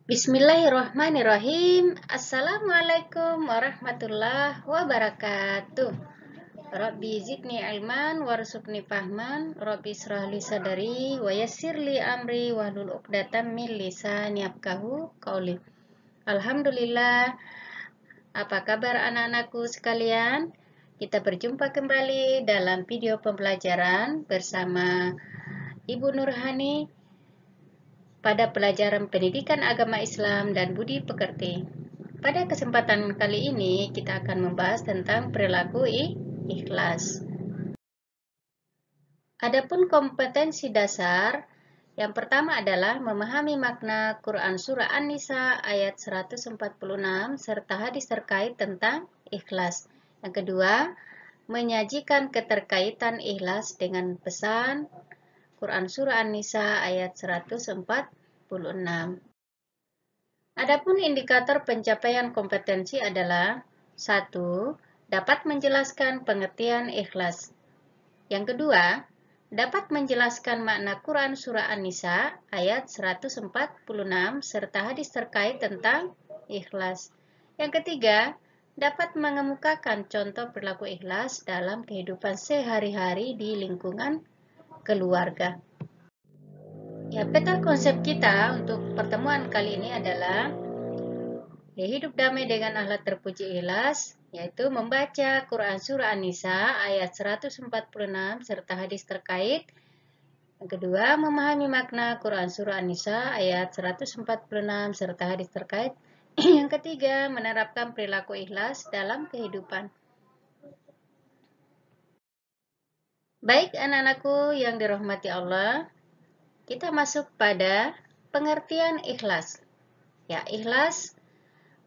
Bismillahirrahmanirrahim. Assalamualaikum warahmatullahi wabarakatuh. Rabbi zidni ilman warzuqni fahman. Rabbi israh li sadari wa yassir li amri wahlul 'uqdatam min lisani yafqahu qauli. Alhamdulillah. Apa kabar anak-anakku sekalian? Kita berjumpa kembali dalam video pembelajaran bersama Ibu Nurhani pada pelajaran Pendidikan Agama Islam dan Budi Pekerti. Pada kesempatan kali ini kita akan membahas tentang perilaku ikhlas. Adapun kompetensi dasar, yang pertama adalah memahami makna Quran Surah An-Nisa ayat 146 serta hadis terkait tentang ikhlas. Yang kedua, menyajikan keterkaitan ikhlas dengan pesan Quran Surah An-Nisa ayat 146. Adapun indikator pencapaian kompetensi adalah 1. Dapat menjelaskan pengertian ikhlas. Yang kedua, dapat menjelaskan makna Quran Surah An-Nisa ayat 146 serta hadis terkait tentang ikhlas. Yang ketiga, dapat mengemukakan contoh perilaku ikhlas dalam kehidupan sehari-hari di lingkungan keluarga. Ya, peta konsep kita untuk pertemuan kali ini adalah hidup damai dengan akhlak terpuji ikhlas, yaitu membaca Quran Surah An-Nisa ayat 146 serta hadis terkait. Yang kedua, memahami makna Quran Surah An-Nisa ayat 146 serta hadis terkait. Yang ketiga, menerapkan perilaku ikhlas dalam kehidupan. Baik anak-anakku yang dirahmati Allah, kita masuk pada pengertian ikhlas. Ya, ikhlas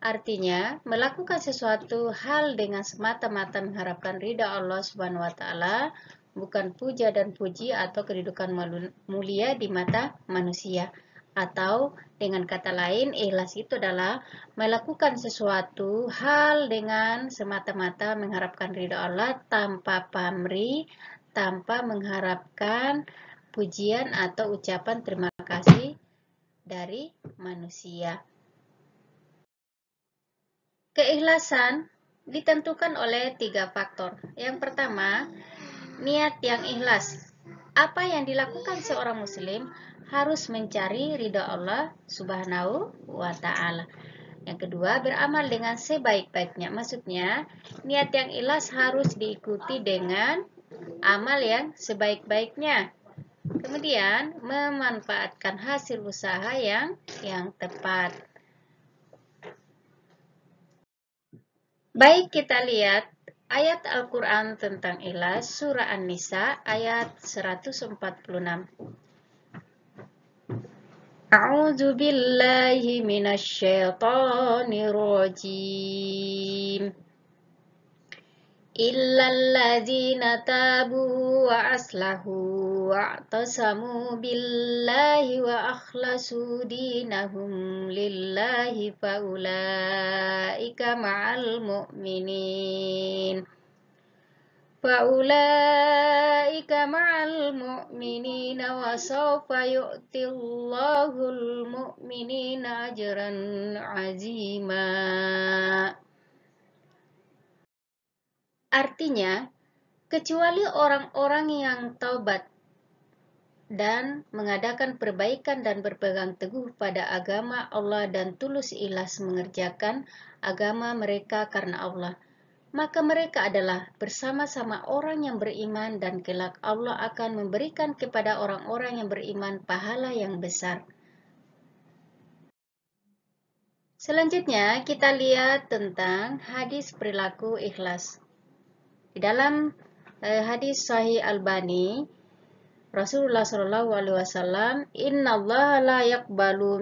artinya melakukan sesuatu hal dengan semata-mata mengharapkan ridha Allah Subhanahu wa taala, bukan puja dan puji atau kedudukan mulia di mata manusia. Atau dengan kata lain, ikhlas itu adalah melakukan sesuatu hal dengan semata-mata mengharapkan ridha Allah tanpa pamrih, tanpa mengharapkan pujian atau ucapan terima kasih dari manusia. Keikhlasan ditentukan oleh 3 faktor. Yang pertama, niat yang ikhlas. Apa yang dilakukan seorang muslim harus mencari ridha Allah Subhanahu wa taala. Yang kedua, beramal dengan sebaik-baiknya. Maksudnya, niat yang ikhlas harus diikuti dengan amal yang sebaik-baiknya. Kemudian, memanfaatkan hasil usaha yang tepat. Baik, kita lihat ayat Al-Quran tentang ikhlas, surah An-Nisa ayat 146. A'udzu billahi minasyaitonir rajim. Illal ladzina tabu wa aslahu wa'tasamu billahi wa akhlasu dinahum lillahi faulaika ma'al mu'minin. Faulaika ma'al mu'minina wa sawfa yu'tillahul mu'minina ajran 'azima. Artinya, kecuali orang-orang yang taubat dan mengadakan perbaikan dan berpegang teguh pada agama Allah dan tulus ikhlas mengerjakan agama mereka karena Allah, maka mereka adalah bersama-sama orang yang beriman dan kelak Allah akan memberikan kepada orang-orang yang beriman pahala yang besar. Selanjutnya, kita lihat tentang hadis perilaku ikhlas. Di dalam hadis Sahih Albani, Rasulullah Shallallahu Alaihi Wasallam, Inna Allah la yakbalu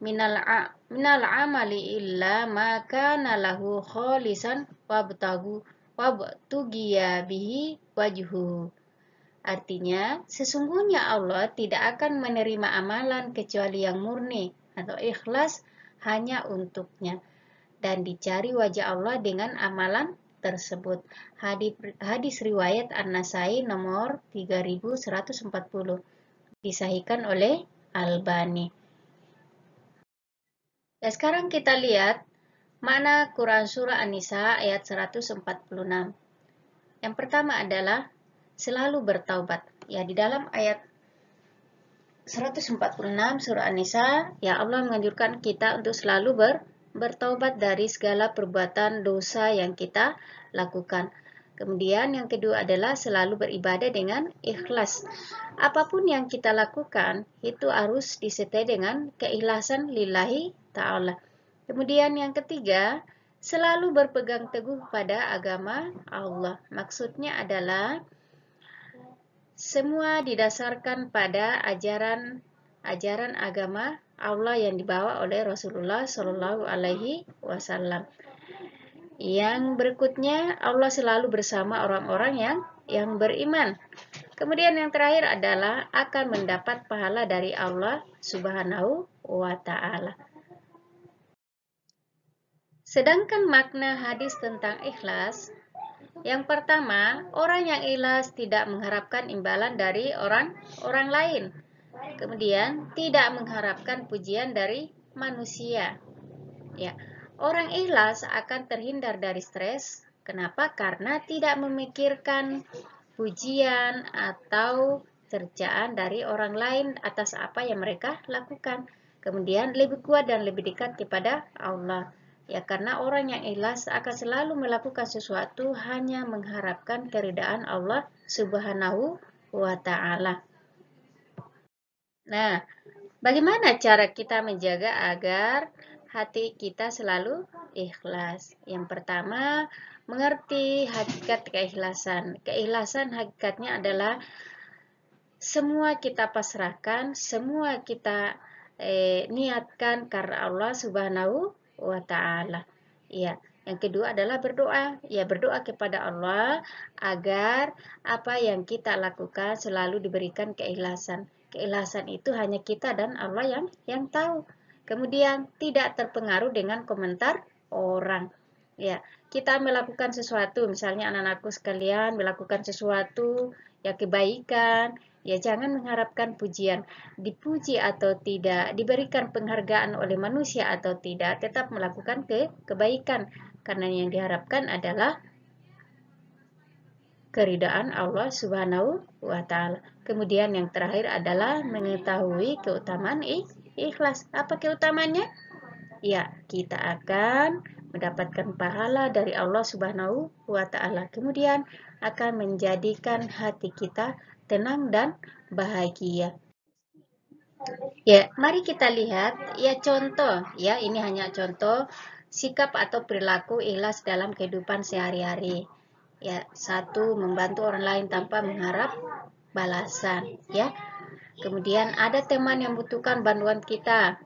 minal amali illa ma kana lahu kholisan wabtugiya bihi wajhu. Artinya, sesungguhnya Allah tidak akan menerima amalan kecuali yang murni atau ikhlas hanya untuknya dan dicari wajah Allah dengan amalan tersebut. Hadis riwayat An-Nasai nomor 3140, disahihkan oleh Albani. Ya, sekarang kita lihat makna Quran Surah An-Nisa ayat 146. Yang pertama adalah selalu bertaubat. Ya, di dalam ayat 146 Surah An-Nisa, ya Allah menganjurkan kita untuk selalu bertaubat dari segala perbuatan dosa yang kita lakukan. Kemudian yang kedua adalah selalu beribadah dengan ikhlas. Apapun yang kita lakukan itu harus disertai dengan keikhlasan lillahi ta'ala. Kemudian yang ketiga, selalu berpegang teguh pada agama Allah. Maksudnya adalah semua didasarkan pada ajaran agama Allah yang dibawa oleh Rasulullah Shallallahu Alaihi Wasallam. Yang berikutnya, Allah selalu bersama orang-orang yang beriman. Kemudian yang terakhir adalah akan mendapat pahala dari Allah Subhanahu wa Ta'ala. Sedangkan makna hadis tentang ikhlas, yang pertama, orang yang ikhlas tidak mengharapkan imbalan dari orang lain. Kemudian, tidak mengharapkan pujian dari manusia. Ya, orang ikhlas akan terhindar dari stres. Kenapa? Karena tidak memikirkan pujian atau cercaan dari orang lain atas apa yang mereka lakukan. Kemudian lebih kuat dan lebih dekat kepada Allah. Ya, karena orang yang ikhlas akan selalu melakukan sesuatu hanya mengharapkan keridaan Allah Subhanahu wa Ta'ala. Nah, bagaimana cara kita menjaga agar hati kita selalu ikhlas? Yang pertama, mengerti hakikat keikhlasan. Keikhlasan hakikatnya adalah semua kita pasrahkan, semua kita niatkan karena Allah Subhanahu wa Ta'ala. Ya, yang kedua adalah berdoa. Ya, berdoa kepada Allah agar apa yang kita lakukan selalu diberikan keikhlasan. Keikhlasan itu hanya kita dan Allah yang tahu. Kemudian tidak terpengaruh dengan komentar orang. Ya, kita melakukan sesuatu, misalnya anak-anakku sekalian melakukan sesuatu ya kebaikan, ya jangan mengharapkan pujian, dipuji atau tidak, diberikan penghargaan oleh manusia atau tidak, tetap melakukan kebaikan karena yang diharapkan adalah keridaan Allah Subhanahu wa Ta'ala. Kemudian yang terakhir adalah mengetahui keutamaan ikhlas. Apa keutamanya? Ya, kita akan mendapatkan pahala dari Allah Subhanahu wa Ta'ala. Kemudian akan menjadikan hati kita tenang dan bahagia. Ya, mari kita lihat ya contoh. Ya, ini hanya contoh sikap atau perilaku ikhlas dalam kehidupan sehari-hari. Ya, satu, membantu orang lain tanpa mengharap balasan, ya. Kemudian ada teman yang membutuhkan bantuan kita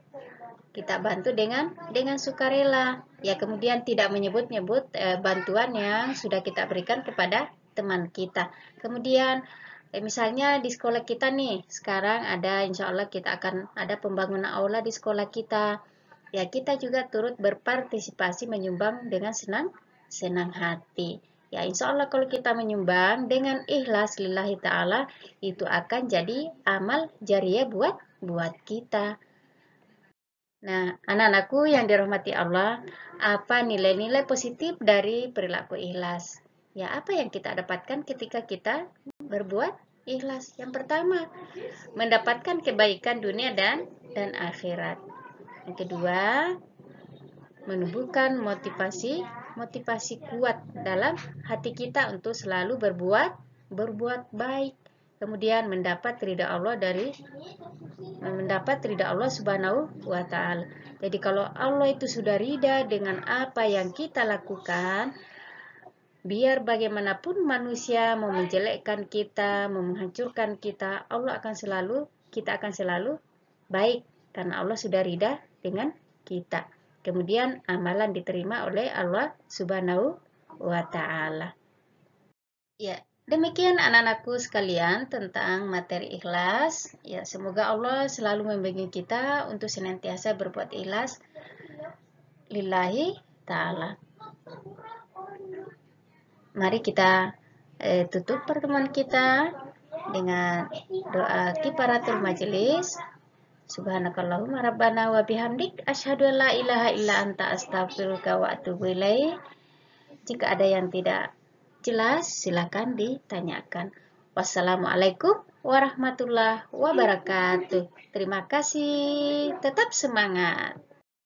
bantu dengan sukarela. Ya, kemudian tidak menyebut-nyebut bantuan yang sudah kita berikan kepada teman kita. Kemudian misalnya di sekolah kita nih, sekarang ada insya Allah kita akan ada pembangunan aula di sekolah kita. Ya, kita juga turut berpartisipasi menyumbang dengan senang hati. Ya, insya Allah kalau kita menyumbang dengan ikhlas lillahi ta'ala, itu akan jadi amal jariah buat kita. Nah, anak-anakku yang dirahmati Allah, apa nilai-nilai positif dari perilaku ikhlas? Ya, apa yang kita dapatkan ketika kita berbuat ikhlas? Yang pertama, mendapatkan kebaikan dunia dan akhirat. Yang kedua, menumbuhkan motivasi kuat dalam hati kita untuk selalu berbuat baik. Kemudian mendapat ridha Allah Subhanahu wa Ta'ala. Jadi kalau Allah itu sudah ridha dengan apa yang kita lakukan, biar bagaimanapun manusia mau menjelekkan kita, mau menghancurkan kita, kita akan selalu baik karena Allah sudah ridha dengan kita. Kemudian amalan diterima oleh Allah Subhanahu wa Ta'ala. Ya, demikian anak-anakku sekalian tentang materi ikhlas. Ya, semoga Allah selalu membimbing kita untuk senantiasa berbuat ikhlas lillahi ta'ala. Mari kita tutup pertemuan kita dengan doa kifaratul majelis. Subhanakallahumma rabbana wa bihamdik asyhadu an la ilaha illa anta astaghfiruka wa atubu ilaik. Jika ada yang tidak jelas, silakan ditanyakan. Wassalamualaikum warahmatullahi wabarakatuh. Terima kasih. Tetap semangat.